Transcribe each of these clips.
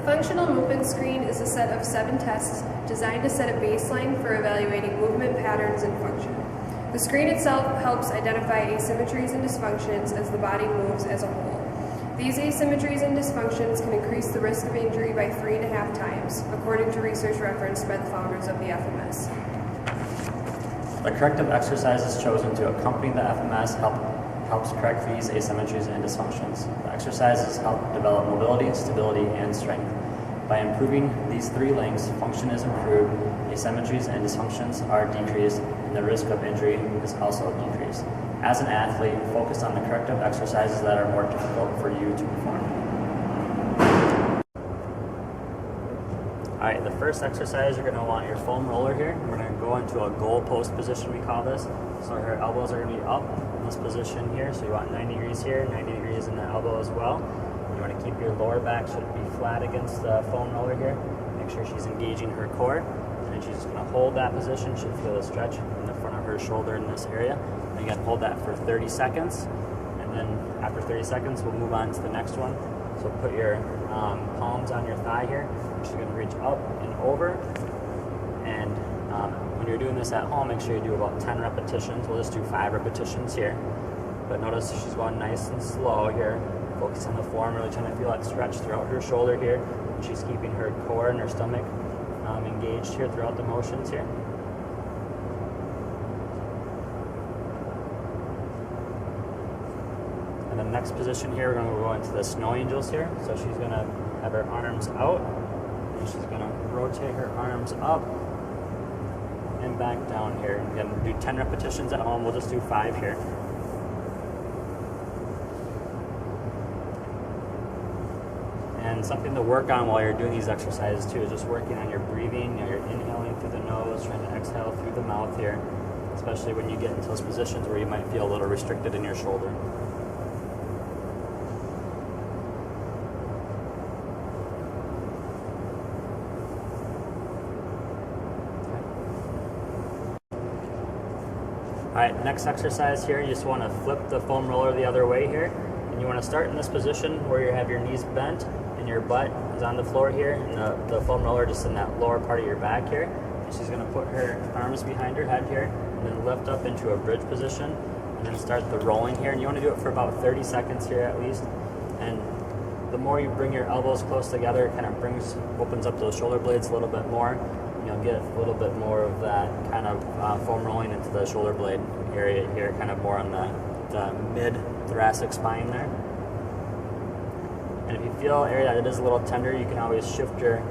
functional movement screen is a set of 7 tests designed to set a baseline for evaluating movement patterns and function. The screen itself helps identify asymmetries and dysfunctions as the body moves as a whole. These asymmetries and dysfunctions can increase the risk of injury by 3.5 times, according to research referenced by the founders of the FMS. The corrective exercises chosen to accompany the FMS helps correct these asymmetries and dysfunctions. The exercises help develop mobility, stability, and strength. By improving these 3 links, function is improved, asymmetries and dysfunctions are decreased, and the risk of injury is also decreased. As an athlete, focus on the corrective exercises that are more difficult for you to perform. All right, the first exercise, you're going to want your foam roller here. We're going to go into a goal post position, we call this. So her elbows are going to be up in this position here. So you want 90 degrees here, 90 degrees in the elbow as well. You want to keep your lower back should be flat against the foam roller here. Make sure she's engaging her core. And then she's just going to hold that position. Should feel a stretch in the front of her shoulder in this area. And again, hold that for 30 seconds. And then after 30 seconds, we'll move on to the next one. So put your palms on your thigh here. She's going to reach up and over. And when you're doing this at home, make sure you do about 10 repetitions. We'll just do 5 repetitions here. But notice she's going nice and slow here. Focus on the form, really trying to feel that stretch throughout her shoulder here. And she's keeping her core and her stomach engaged here throughout the motions here. And the next position here, we're going to go into the snow angels here. So she's going to have her arms out, and she's going to rotate her arms up and back down here. Again, do 10 repetitions at home. We'll just do 5 here. And something to work on while you're doing these exercises too is just working on your breathing. You're inhaling through the nose, trying to exhale through the mouth here, especially when you get into those positions where you might feel a little restricted in your shoulder. All right, next exercise here, you just want to flip the foam roller the other way here. And you want to start in this position where you have your knees bent and your butt is on the floor here, and the foam roller just in that lower part of your back here. And she's going to put her arms behind her head here and then lift up into a bridge position and then start the rolling here. And you want to do it for about 30 seconds here at least. And the more you bring your elbows close together, it kind of opens up those shoulder blades a little bit more. You'll get a little bit more of that kind of foam rolling into the shoulder blade area here, kind of more on the mid-thoracic spine there. And if you feel an area that it is a little tender, you can always shift your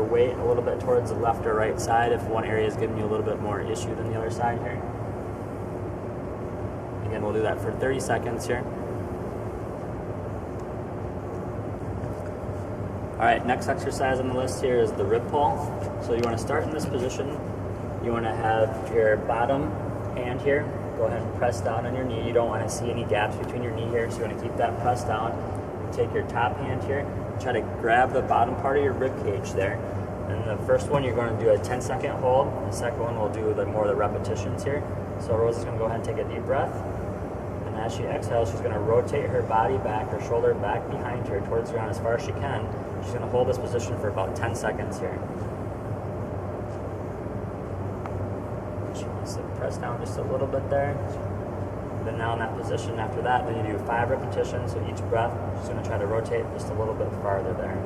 weight a little bit towards the left or right side if one area is giving you a little bit more issue than the other side here. Again, we'll do that for 30 seconds here. All right, next exercise on the list here is the rib pull. So you want to start in this position. You want to have your bottom hand here. Go ahead and press down on your knee. You don't want to see any gaps between your knee here, so you want to keep that pressed down. Take your top hand here. Try to grab the bottom part of your rib cage there. And the first one, you're going to do a 10-second hold. The second one, we'll do more of the repetitions here. So Rose is going to go ahead and take a deep breath. And as she exhales, she's going to rotate her body back, her shoulder back behind her towards the ground as far as she can. She's going to hold this position for about 10 seconds here. She wants to press down just a little bit there. Then now in that position after that, then you do 5 repetitions. So each breath, she's going to try to rotate just a little bit farther there.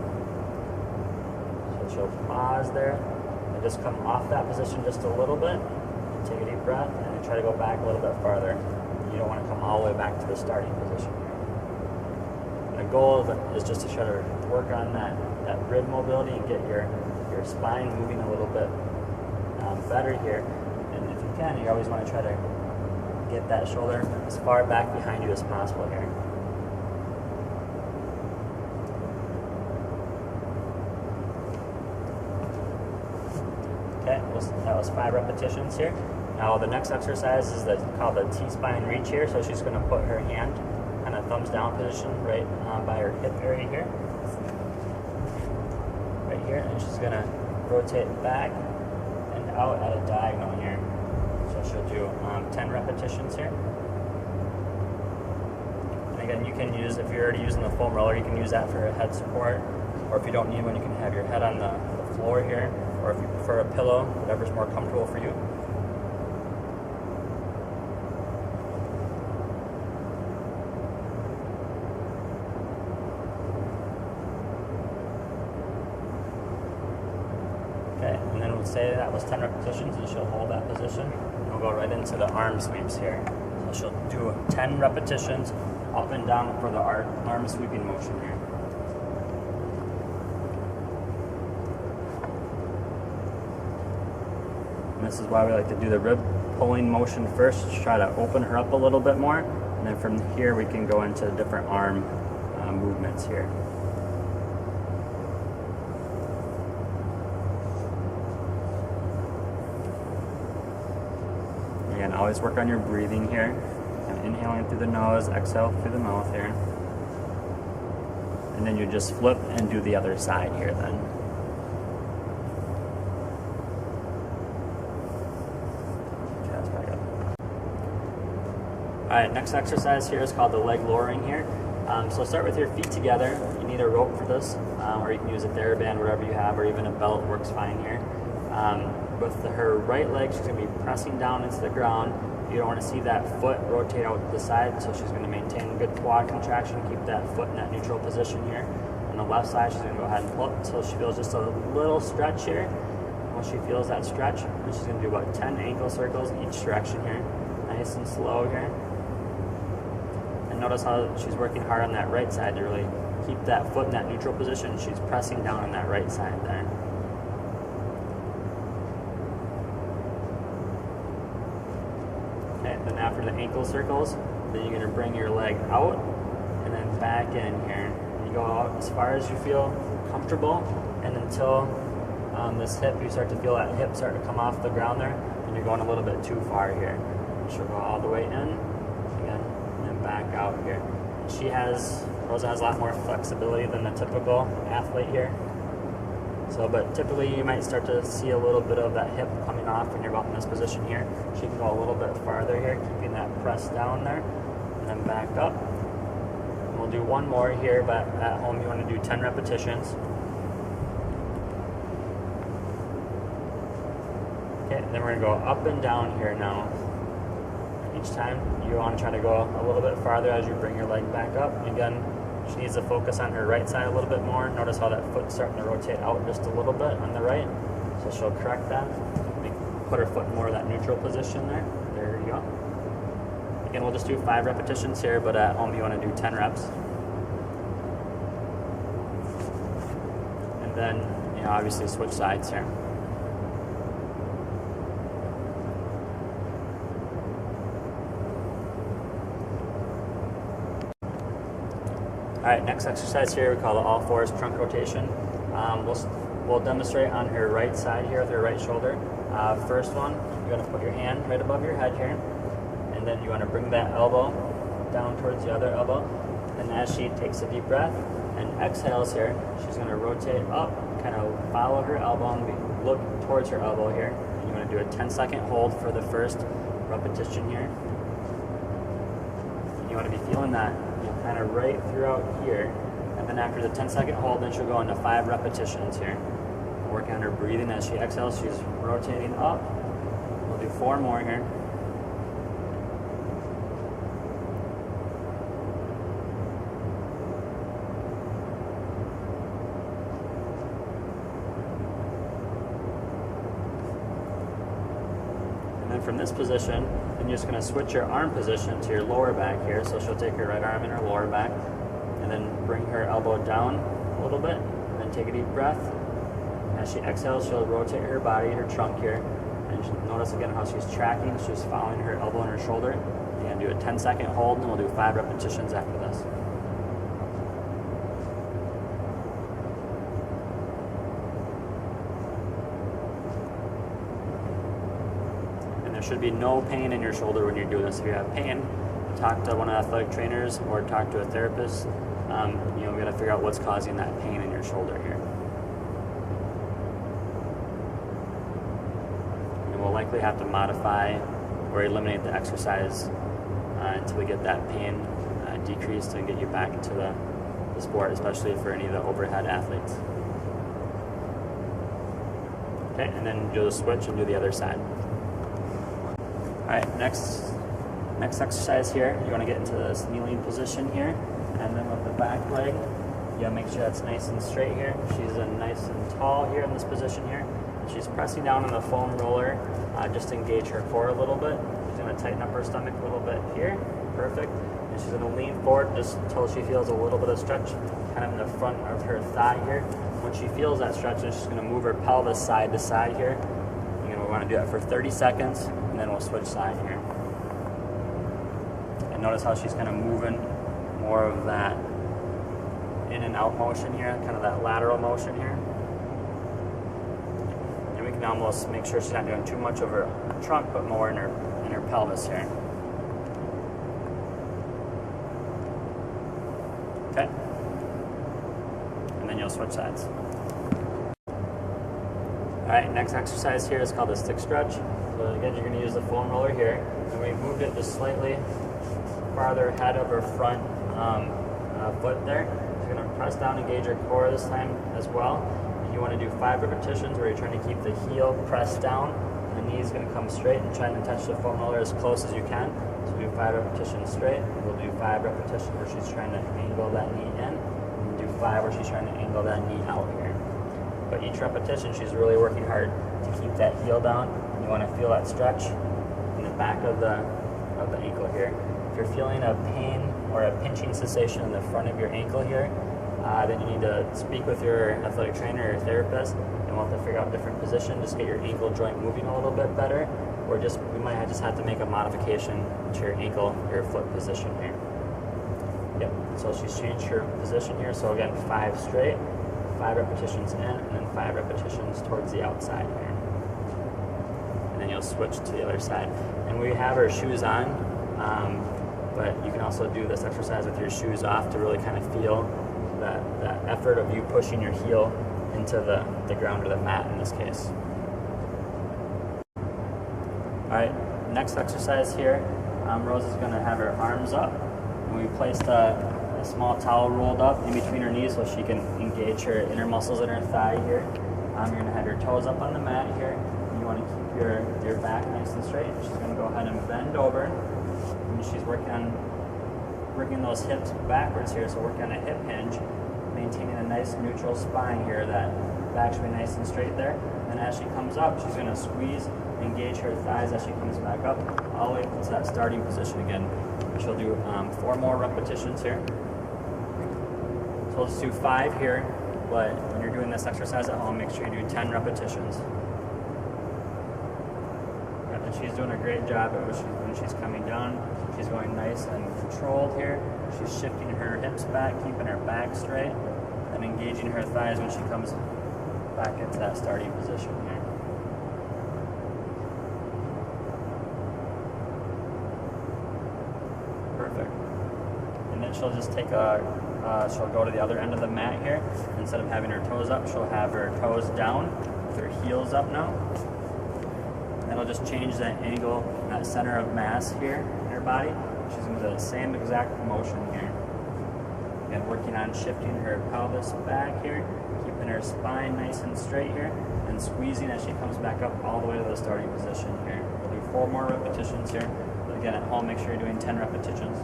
So she'll pause there and just come off that position just a little bit. Take a deep breath and then try to go back a little bit farther. You don't want to come all the way back to the starting position here. And the goal is just to try to work on that rib mobility and get your spine moving a little bit better here. And if you can, you always want to try to get that shoulder as far back behind you as possible here. Okay, that was 5 repetitions here. Now the next exercise is called the T-spine reach here. So she's going to put her hand kind of thumbs down position right by her hip area here. Right here, and she's going to rotate back and out at a diagonal here. So she'll do 10 repetitions here. And again, you can use, if you're already using the foam roller, you can use that for a head support. or if you don't need one, you can have your head on the floor here, or if you prefer a pillow, whatever's more comfortable for you. Okay, and then we'll say that was 10 repetitions, and she'll hold that position. And we'll go right into the arm sweeps here. So she'll do 10 repetitions up and down for the arm sweeping motion here. And this is why we like to do the rib pulling motion first, to try to open her up a little bit more. And then from here we can go into different arm movements here. Again, always work on your breathing here. And inhaling through the nose, exhale through the mouth here. And then you just flip and do the other side here then. Okay, that's back up. Alright, next exercise here is called the leg lowering here. So start with your feet together. You need a rope for this, or you can use a TheraBand, whatever you have, or even a belt works fine here. With her right leg, she's going to be pressing down into the ground. You don't want to see that foot rotate out to the side, so she's going to maintain good quad contraction, keep that foot in that neutral position here. On the left side, she's going to go ahead and pull up until she feels just a little stretch here. Once she feels that stretch, then she's going to do about 10 ankle circles each direction here. Nice and slow here. And notice how she's working hard on that right side to really keep that foot in that neutral position. She's pressing down on that right side there. Then after the ankle circles, then you're going to bring your leg out and then back in here. You go out as far as you feel comfortable, and until this hip, you start to feel that hip start to come off the ground there, and you're going a little bit too far here. She'll go all the way in, again, and then back out here. Rosa has a lot more flexibility than the typical athlete here. So, but typically you might start to see a little bit of that hip coming off when you're about in this position here. She can go a little bit farther here, keeping that press down there, and then back up. And we'll do one more here, but at home you want to do 10 repetitions. Okay, then we're going to go up and down here now. Each time you want to try to go a little bit farther as you bring your leg back up. Again, she needs to focus on her right side a little bit more. Notice how that foot's starting to rotate out just a little bit on the right. So she'll correct that. Put her foot more in that neutral position there. There you go. Again, we'll just do 5 repetitions here, but at home you want to do 10 reps. And then, obviously switch sides here. Alright, next exercise here we call the all fours trunk rotation. We'll demonstrate on her right side here with her right shoulder. First one, you're going to put your hand right above your head here, and then you want to bring that elbow down towards the other elbow. And as she takes a deep breath and exhales here, she's going to rotate up, kind of follow her elbow and look towards her elbow here. And you want to do a 10-second hold for the first repetition here. And you want to be feeling that kind of right throughout here. And then after the 10-second hold, then she'll go into 5 repetitions here. Working on her breathing as she exhales, she's rotating up. We'll do 4 more here. And then from this position, then you're just going to switch your arm position to your lower back here. So she'll take her right arm in her lower back, and then bring her elbow down a little bit, and then take a deep breath. As she exhales, she'll rotate her body, her trunk here, and notice again how she's tracking. She's following her elbow and her shoulder. You're going to do a 10-second hold, and we'll do 5 repetitions after this. And there should be no pain in your shoulder when you do this. If you have pain, talk to one of the athletic trainers or talk to a therapist. We got to figure out what's causing that pain in your shoulder here. And we'll likely have to modify or eliminate the exercise until we get that pain decreased and get you back into the the sport, especially for any of the overhead athletes. Okay, and then you'll just switch and do the other side. All right, next exercise here, you want to get into this kneeling position here, and then with the back leg, you make sure that's nice and straight here. She's nice and tall here in this position here. She's pressing down on the foam roller, just to engage her core a little bit. She's going to tighten up her stomach a little bit here. Perfect. And she's going to lean forward just until she feels a little bit of stretch, kind of in the front of her thigh here. When she feels that stretch, she's going to move her pelvis side to side here. And we want to do that for 30 seconds, and then we'll switch side here. And notice how she's kind of moving more of that in and out motion here, kind of that lateral motion here. And we can almost make sure she's not doing too much of her trunk, but more in her pelvis here. Okay. And then you'll switch sides. All right, next exercise here is called the stick stretch. So again, you're going to use the foam roller here, and we moved it just slightly farther ahead of her front foot there. You're going to press down, engage your core this time as well. And you want to do 5 repetitions where you're trying to keep the heel pressed down. The knee's going to come straight and trying to touch the foam roller as close as you can. So we do 5 repetitions straight. We'll do 5 repetitions where she's trying to angle that knee in. And do 5 where she's trying to angle that knee out here. But each repetition, she's really working hard to keep that heel down. And you want to feel that stretch in the back of the ankle here. If you're feeling a pain or a pinching sensation in the front of your ankle here, then you need to speak with your athletic trainer or your therapist, and we'll have to figure out a different position, just get your ankle joint moving a little bit better, or we might just have to make a modification to your ankle, your foot position here. Yep, so she's changed her position here, so again, 5 straight, 5 repetitions in, and then 5 repetitions towards the outside here. And then you'll switch to the other side. And we have our shoes on, but you can also do this exercise with your shoes off to really kind of feel that effort of you pushing your heel into the ground or the mat in this case. All right, next exercise here, Rose is going to have her arms up, and we placed a small towel rolled up in between her knees so she can engage her inner muscles in her thigh here. You're going to have your toes up on the mat here. You want to keep your back nice and straight. She's going to go ahead and bend over, and she's working on bringing those hips backwards here, so working on a hip hinge, maintaining a nice neutral spine here, that back should be nice and straight there. And as she comes up, she's going to squeeze, engage her thighs as she comes back up, all the way to that starting position again. She'll do 4 more repetitions here. So let's do 5 here, but when you're doing this exercise at home, make sure you do 10 repetitions. And she's doing a great job when she's coming down. She's going nice and controlled here. She's shifting her hips back, keeping her back straight, and engaging her thighs when she comes back into that starting position here. Perfect. And then she'll just take she'll go to the other end of the mat here. Instead of having her toes up, she'll have her toes down with her heels up now. That'll just change that angle, that center of mass here in her body. She's going to do the same exact motion here. Again, working on shifting her pelvis back here, keeping her spine nice and straight here, and squeezing as she comes back up all the way to the starting position here. We'll do 4 more repetitions here. But again, at home, make sure you're doing 10 repetitions.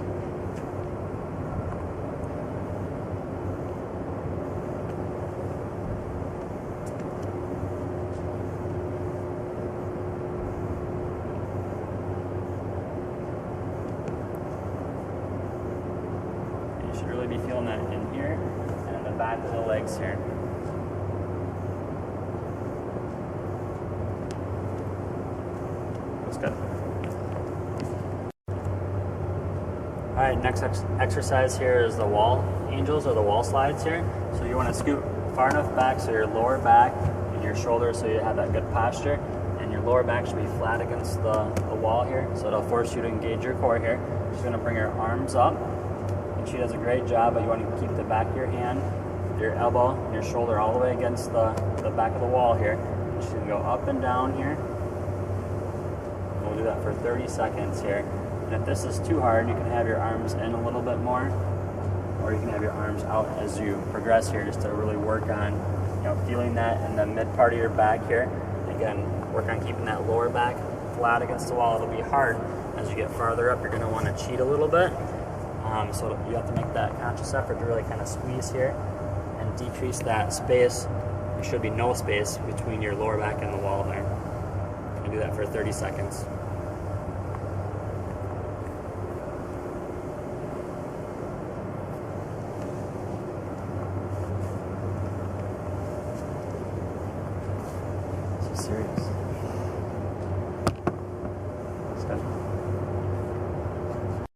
Be feeling that in here and in the back of the legs here. Looks good. All right, next exercise here is the wall angels or the wall slides here. So you want to scoot far enough back so your lower back and your shoulders, so you have that good posture, and your lower back should be flat against the wall here. So it'll force you to engage your core here. She's going to bring her arms up. She does a great job, but you want to keep the back of your hand, your elbow, and your shoulder all the way against the back of the wall here. She's going to go up and down here. We'll do that for 30 seconds here. And if this is too hard, you can have your arms in a little bit more. or you can have your arms out as you progress here, just to really work on, feeling that in the mid part of your back here. Again, work on keeping that lower back flat against the wall. It'll be hard as you get farther up. You're going to want to cheat a little bit. So you have to make that conscious effort to really kind of squeeze here and decrease that space. There should be no space between your lower back and the wall there. And do that for 30 seconds. So serious.